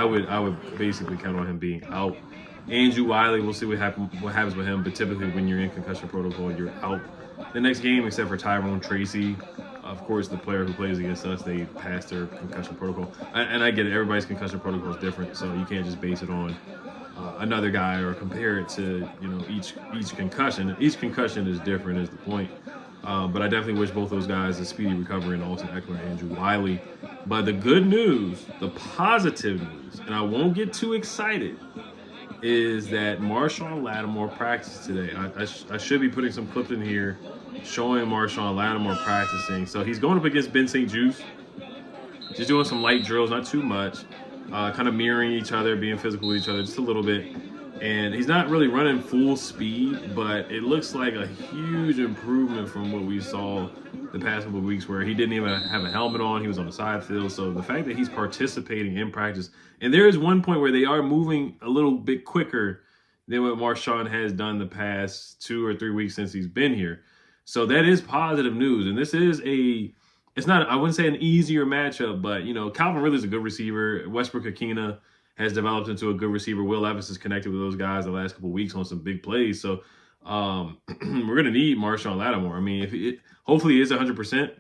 would basically count on him being out. Andrew Wiley, we'll see what happens with him. But typically, when you're in concussion protocol, you're out the next game, except for Tyrone Tracy. Of course, the player who plays against us, they passed their concussion protocol. And I get it. Everybody's concussion protocol is different, so you can't just base it on another guy or compare it to each concussion. Each concussion is different, is the point. But I definitely wish both those guys a speedy recovery, and Austin Eckler and Andrew Wiley. But the good news, the positive news, and I won't get too excited, is that Marshon Lattimore practiced today. I should be putting some clips in here showing Marshon Lattimore practicing. So he's going up against Ben St. Juste, just doing some light drills, not too much, kind of mirroring each other, being physical with each other just a little bit. And he's not really running full speed, but it looks like a huge improvement from what we saw the past couple of weeks, where he didn't even have a helmet on. He was on the side field. So the fact that he's participating in practice, and there is one point where they are moving a little bit quicker than what Marshon has done the past 2 or 3 weeks since he's been here. So that is positive news. And this is it's not, I wouldn't say an easier matchup, but, Calvin Ridley's a good receiver. Westbrook Akina has developed into a good receiver. Will Levis is connected with those guys the last couple of weeks on some big plays. So we're going to need Marshon Lattimore. I mean, hopefully he is 100%,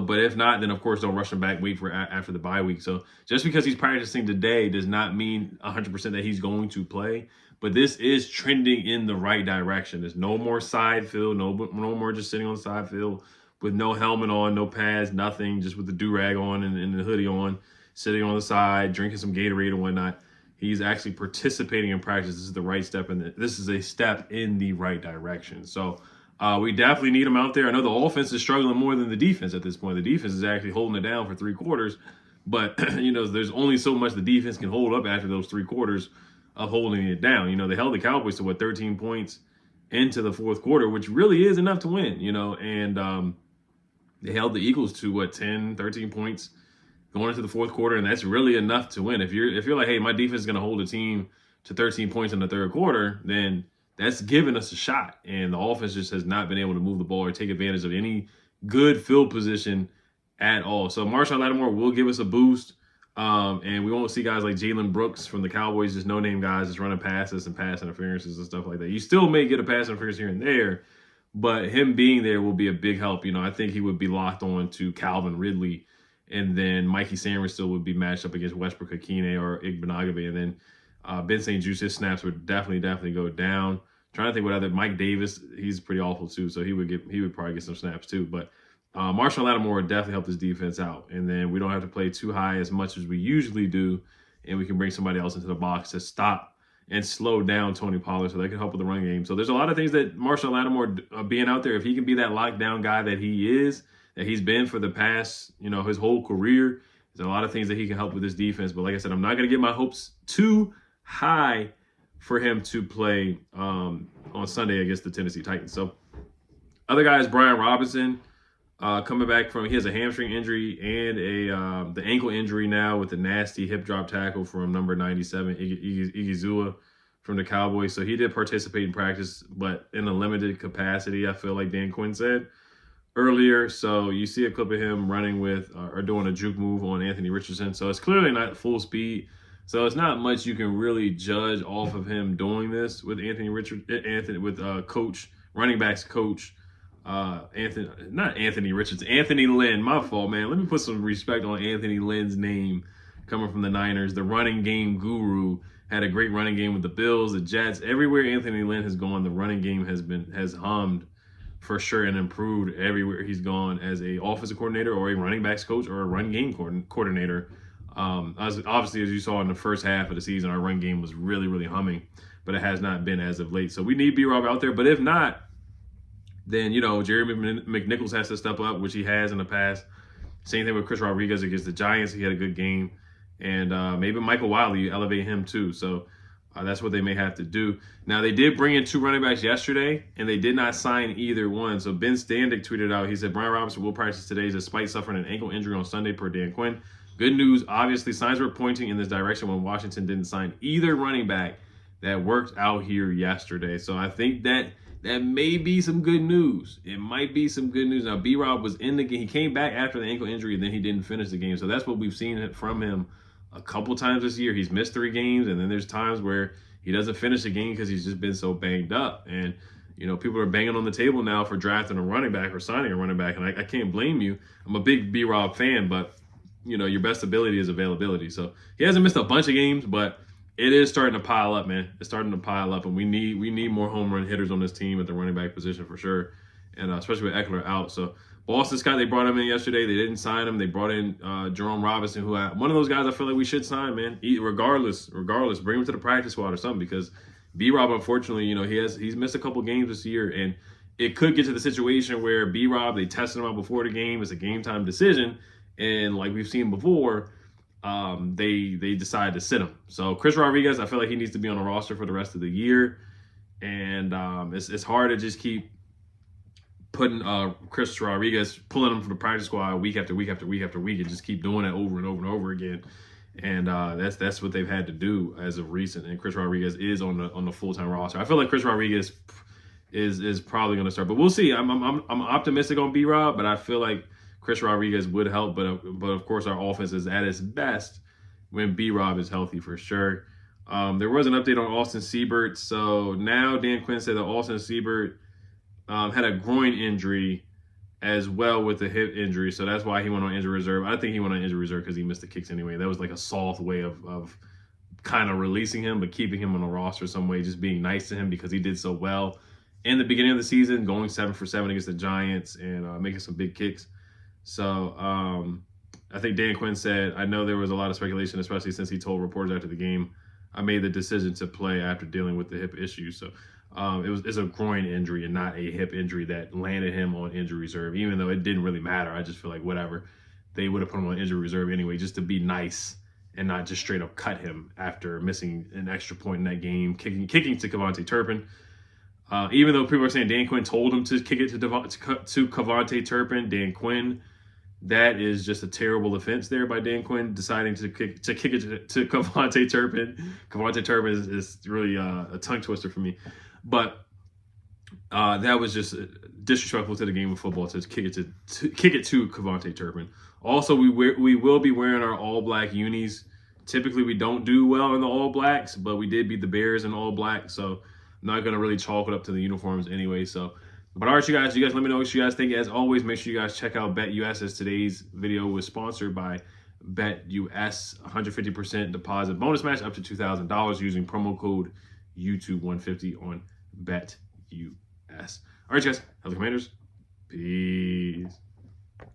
but if not, then of course don't rush him back, wait for after the bye week. So just because he's practicing today does not mean 100% that he's going to play. But this is trending in the right direction. There's no more side field, no more just sitting on the side field with no helmet on, no pads, nothing, just with the do-rag on and the hoodie on, sitting on the side, drinking some Gatorade and whatnot. He's actually participating in practice. This is the right step, and this is a step in the right direction. So we definitely need him out there. I know the offense is struggling more than the defense at this point. The defense is actually holding it down for 3 quarters, but there's only so much the defense can hold up after those 3 quarters of holding it down. They held the Cowboys to 13 points into the 4th quarter, which really is enough to win. And they held the Eagles to 10, 13 points going into the 4th quarter, and that's really enough to win. If you're like, hey, my defense is going to hold a team to 13 points in the 3rd quarter, then that's giving us a shot. And the offense just has not been able to move the ball or take advantage of any good field position at all. So Marshon Lattimore will give us a boost, and we won't see guys like Jalen Brooks from the Cowboys, just no-name guys just running passes and pass interferences and stuff like that. You still may get a pass interference here and there, but him being there will be a big help. I think he would be locked on to Calvin Ridley, and then Mikey Sanders still would be matched up against Westbrook Akine or Igbenogany. And then Ben St. Juste, his snaps would definitely go down. Trying to think what other, Mike Davis, he's pretty awful too, so he would probably get some snaps too. But Marshon Lattimore would definitely help this defense out. And then we don't have to play too high as much as we usually do, and we can bring somebody else into the box to stop and slow down Tony Pollard so they can help with the run game. So there's a lot of things that Marshon Lattimore being out there, if he can be that lockdown guy that he is, that he's been for the past, his whole career, there's a lot of things that he can help with this defense. But like I said, I'm not going to get my hopes too high for him to play on Sunday against the Tennessee Titans. So other guys, Brian Robinson, coming back from, he has a hamstring injury and the ankle injury now with the nasty hip drop tackle from number 97, Igizua from the Cowboys. So he did participate in practice, but in a limited capacity, I feel like Dan Quinn said earlier. So you see a clip of him running with or doing a juke move on Anthony Richardson. So it's clearly not full speed. So it's not much you can really judge off of him doing this with coach, running backs coach, Anthony Richardson, Anthony Lynn, my fault, man. Let me put some respect on Anthony Lynn's name coming from the Niners. The running game guru, had a great running game with the Bills, the Jets. Everywhere Anthony Lynn has gone, the running game has hummed for sure and improved everywhere he's gone as a offensive coordinator or a running backs coach or a run game coordinator. Obviously, as you saw in the first half of the season, our run game was really, really humming, but it has not been as of late. So we need B-Rob out there. But if not, then, Jerry McNichols has to step up, which he has in the past. Same thing with Chris Rodriguez against the Giants. He had a good game. And maybe Michael Wiley, you elevate him too. So that's what they may have to do. Now, they did bring in 2 running backs yesterday, and they did not sign either one. So Ben Standig tweeted out, he said, Brian Robinson will practice today despite suffering an ankle injury on Sunday per Dan Quinn. Good news, obviously, signs were pointing in this direction when Washington didn't sign either running back that worked out here yesterday. So I think that may be some good news. It might be some good news. Now, B-Rob was in the game. He came back after the ankle injury, and then he didn't finish the game. So that's what we've seen from him a couple times this year he's missed 3 games, and then there's times where he doesn't finish a game because he's just been so banged up. And people are banging on the table now for drafting a running back or signing a running back, and I can't blame you. I'm a big B-Rob fan, but your best ability is availability. So he hasn't missed a bunch of games, but it is starting to pile up, man. It's starting to pile up, and we need more home run hitters on this team at the running back position for sure, and especially with Eckler out. So Boston Scott, they brought him in yesterday. They didn't sign him. They brought in Jerome Robinson, one of those guys I feel like we should sign, man. Regardless, bring him to the practice squad or something, because B-Rob, unfortunately, he's missed a couple games this year, and it could get to the situation where B-Rob, they tested him out before the game. It's a game time decision, and like we've seen before, they decide to sit him. So Chris Rodriguez, I feel like he needs to be on the roster for the rest of the year, and it's hard to just keep putting Chris Rodriguez, pulling him from the practice squad week after week after week after week, and just keep doing it over and over and over again. And that's what they've had to do as of recent. And Chris Rodriguez is on the full-time roster. I feel like Chris Rodriguez is probably going to start, but we'll see. I'm optimistic on B-Rob, but I feel like Chris Rodriguez would help. But of course, our offense is at its best when B-Rob is healthy for sure. There was an update on Austin Seibert. So now Dan Quinn said that Austin Seibert had a groin injury as well with the hip injury, so that's why he went on injury reserve. I think he went on injury reserve because he missed the kicks anyway. That was like a soft way of kind of releasing him, but keeping him on the roster some way, just being nice to him because he did so well in the beginning of the season, going 7 for 7 against the Giants and making some big kicks. So I think Dan Quinn said, I know there was a lot of speculation, especially since he told reporters after the game, I made the decision to play after dealing with the hip issue. So it's a groin injury and not a hip injury that landed him on injury reserve, even though it didn't really matter. I just feel like whatever. They would have put him on injury reserve anyway, just to be nice and not just straight up cut him after missing an extra point in that game, kicking to KaVontae Turpin. Even though people are saying Dan Quinn told him to kick it to KaVontae Turpin, Dan Quinn, that is just a terrible offense there by Dan Quinn deciding to kick it to KaVontae Turpin. KaVontae Turpin is really a tongue twister for me. But that was just disrespectful to the game of football to kick it to KaVontae Turpin. Also, we will be wearing our all black unis. Typically, we don't do well in the all blacks, but we did beat the Bears in all black, so I'm not gonna really chalk it up to the uniforms anyway. So, but all right, you guys let me know what you guys think. As always, make sure you guys check out BetUS, as today's video was sponsored by BetUS. 150% deposit bonus match up to $2,000 using promo code YouTube150 on BetUS. All right, you guys, have the Commanders. Peace.